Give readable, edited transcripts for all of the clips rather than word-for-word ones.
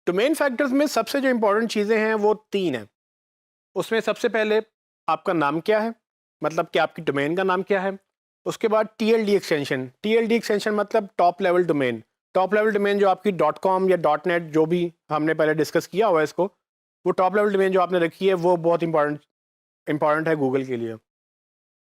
Domain factors में सबसे जो इंपॉर्टेंट चीज़ें हैं वो 3 हैं। उसमें सबसे पहले आपका नाम क्या है, मतलब कि आपकी डोमेन का नाम क्या है। उसके बाद टीएलडी एक्सटेंशन, टीएलडी एक्सटेंशन मतलब top level domain. Top level domain जो आपकी डॉट कॉम या डॉट नेट जो भी हमने पहले डिस्कस किया हुआ है इसको, वो टॉप लेवल डोमेन जो आपने रखी है वो बहुत इंपॉर्टेंट है गूगल के लिए।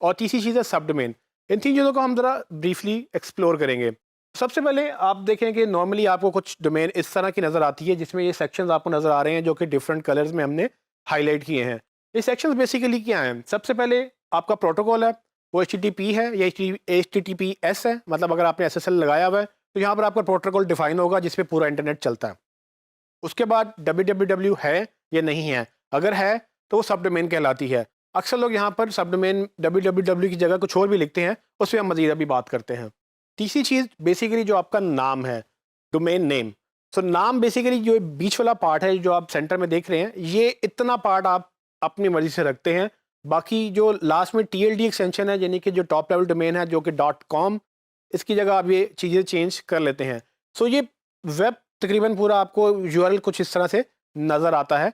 और तीसरी चीज़ है सब डोमेन। इन तीन चीज़ों को हम ज़रा ब्रीफली एक्सप्लोर करेंगे। सबसे पहले आप देखें कि नॉर्मली आपको कुछ डोमेन इस तरह की नज़र आती है जिसमें ये सेक्शंस आपको नज़र आ रहे हैं जो कि डिफरेंट कलर्स में हमने हाईलाइट किए हैं। ये सेक्शंस बेसिकली क्या हैं? सबसे पहले आपका प्रोटोकॉल है, वो एचटीटीपी है या एचटीटीपीएस है, मतलब अगर आपने एसएसएल लगाया हुआ है तो यहाँ पर आपका प्रोटोकॉल डिफाइन होगा जिस पे पूरा इंटरनेट चलता है। उसके बाद www है या नहीं है, अगर है तो वो सब डोमेन कहलाती है। अक्सर लोग यहाँ पर सब डोमेन www की जगह कुछ और भी लिखते हैं, उस पर हम मज़ीद अभी बात करते हैं। तीसरी चीज़ बेसिकली जो आपका नाम है, डोमेन नेम। सो नाम बेसिकली जो बीच वाला पार्ट है जो आप सेंटर में देख रहे हैं, ये इतना पार्ट आप अपनी मर्जी से रखते हैं। बाकी जो लास्ट में टीएलडी एक्सटेंशन है यानी कि जो टॉप लेवल डोमेन है जो कि .com, इसकी जगह आप ये चीज़ें चेंज कर लेते हैं। सो ये वेब तकरीबन पूरा आपको यूआरएल कुछ इस तरह से नज़र आता है।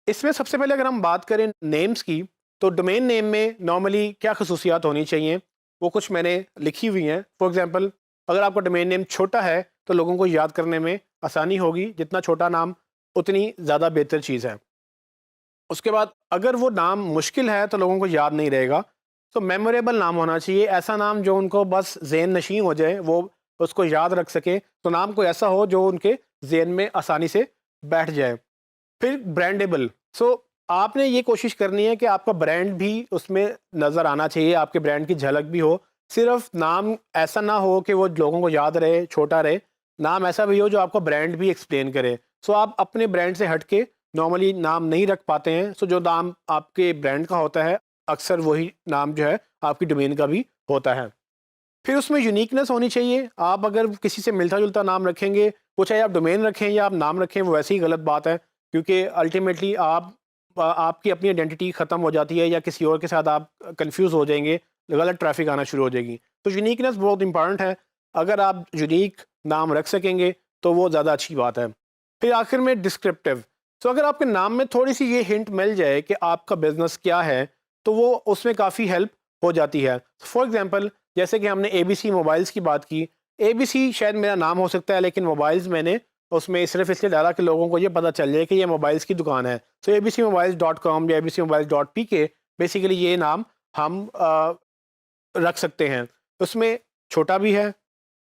इसमें सबसे पहले अगर हम बात करें नेम्स की, तो डोमेन नेम में नॉर्मली क्या खसूसियात होनी चाहिए, वो कुछ मैंने लिखी हुई हैं। फॉर एग्जांपल अगर आपका डोमेन नेम छोटा है तो लोगों को याद करने में आसानी होगी, जितना छोटा नाम उतनी ज़्यादा बेहतर चीज़ है। उसके बाद अगर वो नाम मुश्किल है तो लोगों को याद नहीं रहेगा, तो मेमोरेबल नाम होना चाहिए, ऐसा नाम जो उनको बस ज़हन नशीं हो जाए, वो उसको याद रख सके। तो नाम कोई ऐसा हो जो उनके ज़हन में आसानी से बैठ जाए। फिर ब्रांडेबल, सो आपने ये कोशिश करनी है कि आपका ब्रांड भी उसमें नज़र आना चाहिए, आपके ब्रांड की झलक भी हो। सिर्फ नाम ऐसा ना हो कि वो लोगों को याद रहे, छोटा रहे। नाम ऐसा भी हो जो आपका ब्रांड भी एक्सप्लेन करे। सो आप अपने ब्रांड से हट के नॉर्मली नाम नहीं रख पाते हैं। सो जो नाम आपके ब्रांड का होता है अक्सर वही नाम जो है आपकी डोमेन का भी होता है। फिर उसमें यूनिकनेस होनी चाहिए। आप अगर किसी से मिलता-जुलता नाम रखेंगे, वो चाहे आप डोमेन रखें या आप नाम रखें, वो वैसे ही गलत बात है, क्योंकि अल्टीमेटली आपकी अपनी आइडेंटिटी ख़त्म हो जाती है या किसी और के साथ आप कन्फ्यूज़ हो जाएँगे, गलत ट्रैफ़िक आना शुरू हो जाएगी। तो यूनिकनेस बहुत इंपॉर्टेंट है। अगर आप यूनिक नाम रख सकेंगे, तो वो ज़्यादा अच्छी बात है। फिर आखिर में डिस्क्रिप्टिव। तो अगर आपके नाम में थोड़ी-सी ये हिंट मिल जाए कि आपका बिज़नेस क्या है, तो वो उसमें काफ़ी हेल्प हो जाती है। फॉर एग्ज़ाम्पल जैसे कि हमने एबीसी मोबाइल्स की बात की, एबीसी शायद मेरा नाम हो सकता है लेकिन मोबाइल्स मैंने उसमें सिर्फ इसलिए डाला कि लोगों को ये पता चल जाए कि ये मोबाइल्स की दुकान है। तो एबीसी मोबाइल्स डॉट कॉम या एबीसी मोबाइल्स डॉट पी के, बेसिकली ये नाम हम रख सकते हैं। उसमें छोटा भी है,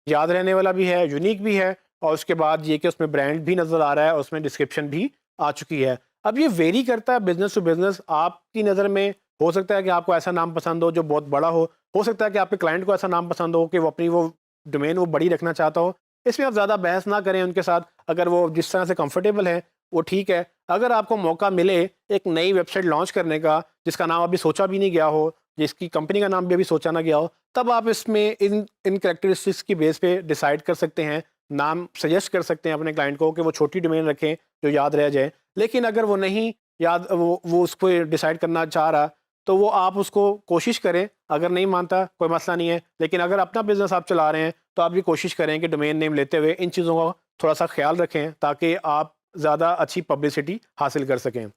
याद रहने वाला भी है, यूनिक भी है, और उसके बाद ये कि उसमें ब्रांड भी नज़र आ रहा है, उसमें डिस्क्रिप्शन भी आ चुकी है। अब ये वेरी करता है बिज़नेस टू बिज़नेस। आपकी नज़र में हो सकता है कि आपको ऐसा नाम पसंद हो जो बहुत बड़ा हो सकता है कि आपके क्लाइंट को ऐसा नाम पसंद हो कि वो अपनी वो डोमेन वो बड़ी रखना चाहता हो। इसमें आप ज़्यादा बहस ना करें उनके साथ, अगर वो जिस तरह से कंफर्टेबल है वो ठीक है। अगर आपको मौका मिले एक नई वेबसाइट लॉन्च करने का जिसका नाम अभी सोचा भी नहीं गया हो, जिसकी कंपनी का नाम भी अभी सोचा ना गया हो, तब आप इसमें इन इन कैरेक्टरिस्टिक्स की बेस पे डिसाइड कर सकते हैं, नाम सजेस्ट कर सकते हैं अपने क्लाइंट को कि वो छोटी डोमेन रखें जो याद रह जाए। लेकिन अगर वो नहीं याद, वो उसको डिसाइड करना चाह रहा, तो वो आप उसको कोशिश करें। अगर नहीं मानता कोई मसला नहीं है, लेकिन अगर अपना बिजनेस आप चला रहे हैं तो आप भी कोशिश करें कि डोमेन नेम लेते हुए इन चीज़ों का थोड़ा सा ख्याल रखें ताकि आप ज़्यादा अच्छी पब्लिसिटी हासिल कर सकें।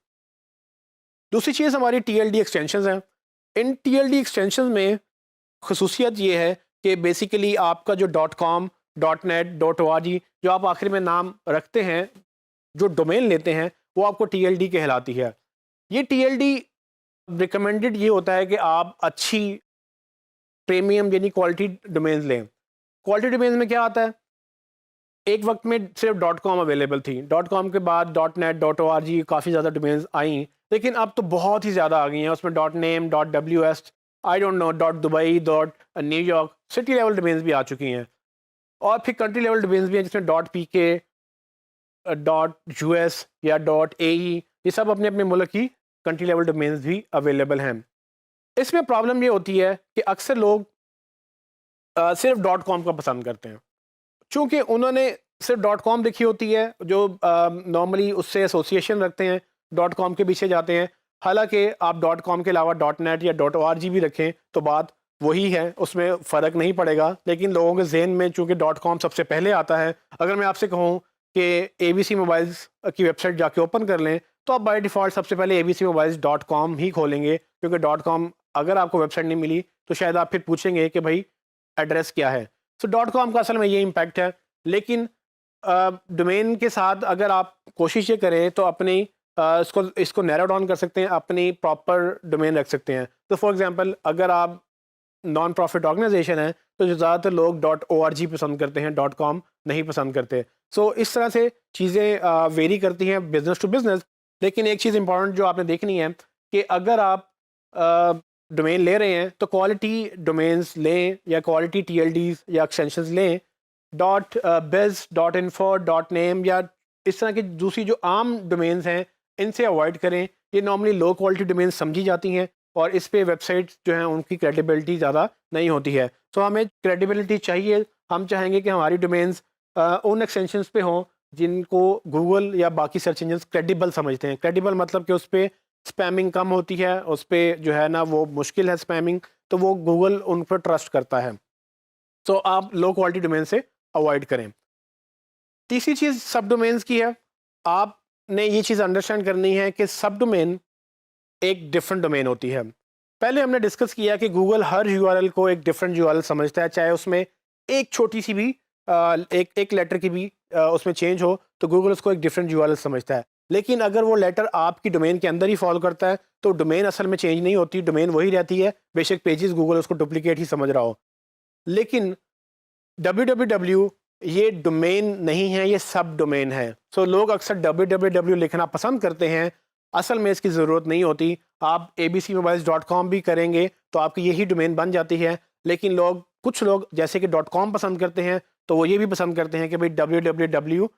दूसरी चीज़ हमारी टीएलडी एक्सटेंशंस हैं। इन टीएलडी एक्सटेंशंस में खसूसियत ये है कि बेसिकली आपका जो dot com, dot net, dot O R G जो आप आखिर में नाम रखते हैं, जो डोमेन लेते हैं, वो आपको टीएलडी कहलाती है। ये टीएलडी रिकमेंडेड ये होता है कि आप अच्छी प्रीमियम यानी क्वालिटी डोमेन्स लें। क्वालिटी डोमेन्स में क्या आता है, एक वक्त में सिर्फ डॉट कॉम अवेलेबल थी, डॉट कॉम के बाद dot net, dot O R G काफ़ी ज़्यादा डोमेन्स आई, लेकिन अब तो बहुत ही ज़्यादा आ गई हैं। उसमें dot name, dot W S, I don't know, dot Dubai, dot New York, city level domains भी आ चुकी हैं। और फिर कंट्री लेवल डोमेन्स भी हैं जिसमें डॉट पी के, डॉट यू एस या डॉट ए ई, ये सब अपने अपने मुल्क की कंट्री लेवल डोमेन्स भी अवेलेबल हैं। इसमें प्रॉब्लम ये होती है कि अक्सर लोग सिर्फ डॉट कॉम का पसंद करते हैं, चूँकि उन्होंने सिर्फ डॉट कॉम देखी होती है, जो नॉर्मली उससे एसोसिएशन रखते हैं, डॉट कॉम के पीछे जाते हैं। हालांकि आप डॉट कॉम के अलावा डॉट नेट या डॉट ओ आर जी भी रखें तो बात वही है, उसमें फ़र्क नहीं पड़ेगा। लेकिन लोगों के जहन में चूँकि डॉट कॉम सबसे पहले आता है, अगर मैं आपसे कहूँ कि ABC मोबाइल्स की वेबसाइट जाके ओपन कर लें, तो आप बाय डिफ़ॉल्ट सबसे पहले abcmobiles.com ही खोलेंगे, क्योंकि .com अगर आपको वेबसाइट नहीं मिली तो शायद आप फिर पूछेंगे कि भाई एड्रेस क्या है। सो .com का असल में ये इम्पैक्ट है। लेकिन डोमेन के साथ अगर आप कोशिश ये करें तो अपनी इसको नैरो डाउन कर सकते हैं, अपनी प्रॉपर डोमेन रख सकते हैं। तो फॉर एग्जांपल अगर आप नॉन प्रॉफिट ऑर्गेनाइजेशन है तो जो ज़्यादातर लोग .org पसंद करते हैं, .com नहीं पसंद करते। सो इस तरह से चीज़ें वेरी करती हैं बिजनेस टू बिजनेस। लेकिन एक चीज़ इंपॉर्टेंट जो आपने देखनी है कि अगर आप डोमेन ले रहे हैं तो क्वालिटी डोमेन्स लें या क्वालिटी TLDs या एक्सटेंशंस लें। .biz, .info, .name या इस तरह की दूसरी जो आम डोमेन्स हैं इनसे अवॉइड करें। ये नॉर्मली लो क्वालिटी डोमेन्स समझी जाती हैं और इस पे वेबसाइट्स जो हैं उनकी क्रेडिबिलिटी ज़्यादा नहीं होती है। तो हमें क्रेडिबिलिटी चाहिए। हम चाहेंगे कि हमारी डोमेन्स उन एक्सटेंशंस पे हों जिनको गूगल या बाकी सर्च इंजन्स क्रेडिबल समझते हैं। क्रेडिबल मतलब कि उस पर स्पैमिंग कम होती है, उस पर जो है ना वो मुश्किल है स्पैमिंग, तो वो गूगल उन पर ट्रस्ट करता है। तो आप लो क्वालिटी डोमेन से अवॉइड करें। तीसरी चीज़ सब डोमेन्स की है। आपने ये चीज़ अंडरस्टैंड करनी है कि सब डोमेन एक डिफरेंट डोमेन होती है। पहले हमने डिस्कस किया कि गूगल हर URL को एक डिफरेंट URL समझता है, चाहे उसमें एक छोटी सी भी एक लेटर की भी उसमें चेंज हो तो गूगल उसको एक डिफरेंट URL समझता है। लेकिन अगर वो लेटर आपकी डोमेन के अंदर ही फॉलो करता है तो डोमेन असल में चेंज नहीं होती, डोमेन वही रहती है, बेशक पेजेस गूगल उसको डुप्लीकेट ही समझ रहा हो। लेकिन www ये डोमेन नहीं है, ये सब डोमेन है। सो लोग अक्सर www लिखना पसंद करते हैं, असल में इसकी ज़रूरत नहीं होती। आप abcmobiles.com भी करेंगे तो आपकी यही डोमेन बन जाती है। लेकिन कुछ लोग जैसे कि .com पसंद करते हैं तो वो ये भी पसंद करते हैं कि भाई www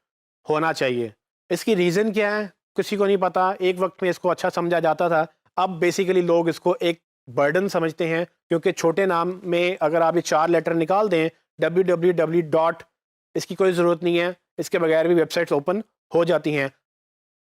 होना चाहिए। इसकी रीज़न क्या है किसी को नहीं पता। एक वक्त में इसको अच्छा समझा जाता था, अब बेसिकली लोग इसको एक बर्डन समझते हैं, क्योंकि छोटे नाम में अगर आप ये 4 लेटर निकाल दें www. इसकी कोई ज़रूरत नहीं है, इसके बगैर भी वेबसाइट्स ओपन हो जाती हैं।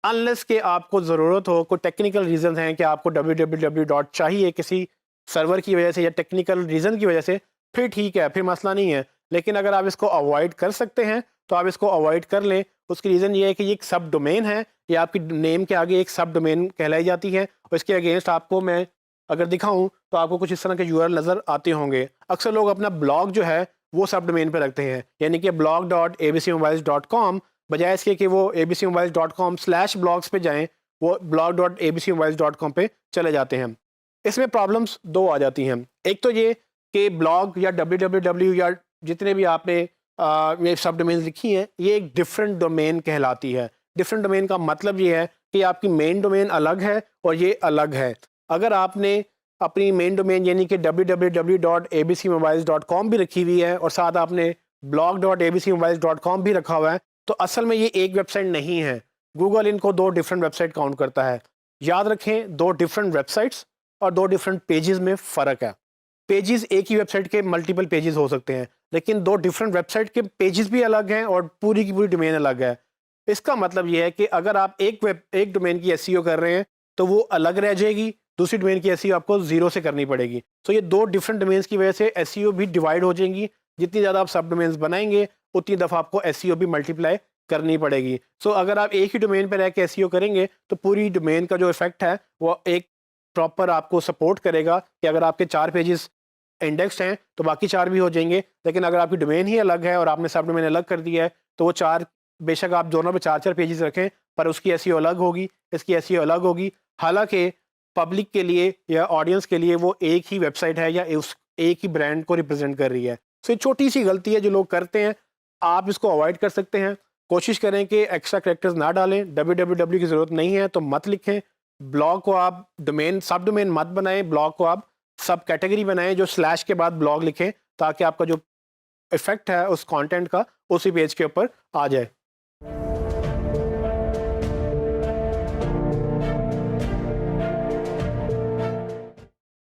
अनलेस कि आपको ज़रूरत हो, कोई टेक्निकल रीज़न हैं कि आपको www. चाहिए किसी सर्वर की वजह से या टेक्निकल रीज़न की वजह से, फिर ठीक है, फिर मसला नहीं है। लेकिन अगर आप इसको अवॉइड कर सकते हैं तो आप इसको अवॉइड कर लें। उसकी रीज़न ये है कि ये एक सब डोमेन है, ये आपकी नेम के आगे एक सब डोमेन कहलाई जाती है और इसके अगेंस्ट आपको मैं अगर दिखाऊं तो आपको कुछ इस तरह के URL नज़र आते होंगे। अक्सर लोग अपना ब्लॉग जो है वो सब डोमेन पे रखते हैं, यानी कि blog.abcmobiles.com बजाय इसके कि वो abcmobiles.com/blogs पे जाएं, वो blog.abcmobiles.com पे चले जाते हैं। इसमें प्रॉब्लम्स 2 आ जाती हैं। एक तो ये कि ब्लॉग या www या जितने भी आपने ये सब डोमेन लिखी हैं, ये एक डिफरेंट डोमेन कहलाती है। डिफरेंट डोमेन का मतलब ये है कि आपकी मेन डोमेन अलग है और ये अलग है। अगर आपने अपनी मेन डोमेन यानी कि www.abcmobiles.com भी रखी हुई है और साथ आपने blog.abcmobiles.com भी रखा हुआ है, तो असल में ये एक वेबसाइट नहीं है। गूगल इनको 2 डिफरेंट वेबसाइट काउंट करता है। याद रखें, 2 डिफरेंट वेबसाइट्स और 2 डिफरेंट पेजेस में फ़र्क है। पेजेस एक ही वेबसाइट के मल्टीपल पेजेस हो सकते हैं, लेकिन 2 डिफरेंट वेबसाइट के पेजेस भी अलग हैं और पूरी की पूरी डोमेन अलग है। इसका मतलब ये है कि अगर आप एक डोमेन की SEO कर रहे हैं तो वो अलग रह जाएगी, दूसरी डोमेन की SEO आपको 0 से करनी पड़ेगी। तो ये 2 डिफरेंट डोमेन्स की वजह से SEO भी डिवाइड हो जाएंगी। जितनी ज़्यादा आप सब डोमेन्स बनाएंगे उतनी दफ़ा आपको SEO भी मल्टीप्लाई करनी पड़ेगी। सो अगर आप एक ही डोमेन पर रह के SEO करेंगे तो पूरी डोमेन का जो इफेक्ट है वो एक प्रॉपर आपको सपोर्ट करेगा कि अगर आपके 4 पेजेस इंडेक्स्ड हैं तो बाकी 4 भी हो जाएंगे। लेकिन अगर आपकी डोमेन ही अलग है और आपने सब डोमेन अलग कर दिया है तो वो 4, बेशक आप दोनों पे 4-4 पेजेस रखें पर उसकी SEO अलग होगी, इसकी SEO अलग होगी। हालांकि पब्लिक के लिए या ऑडियंस के लिए वो एक ही वेबसाइट है या उस एक ही ब्रांड को रिप्रेजेंट कर रही है। सो ये छोटी सी गलती है जो लोग करते हैं, आप इसको अवॉइड कर सकते हैं। कोशिश करें कि एक्स्ट्रा कैरेक्टर्स ना डालें, www की ज़रूरत नहीं है तो मत लिखें। ब्लॉग को आप सब डोमेन मत बनाएं, ब्लॉग को आप सब कैटेगरी बनाएं जो स्लैश के बाद ब्लॉग लिखें, ताकि आपका जो इफेक्ट है उस कंटेंट का उसी पेज के ऊपर आ जाए।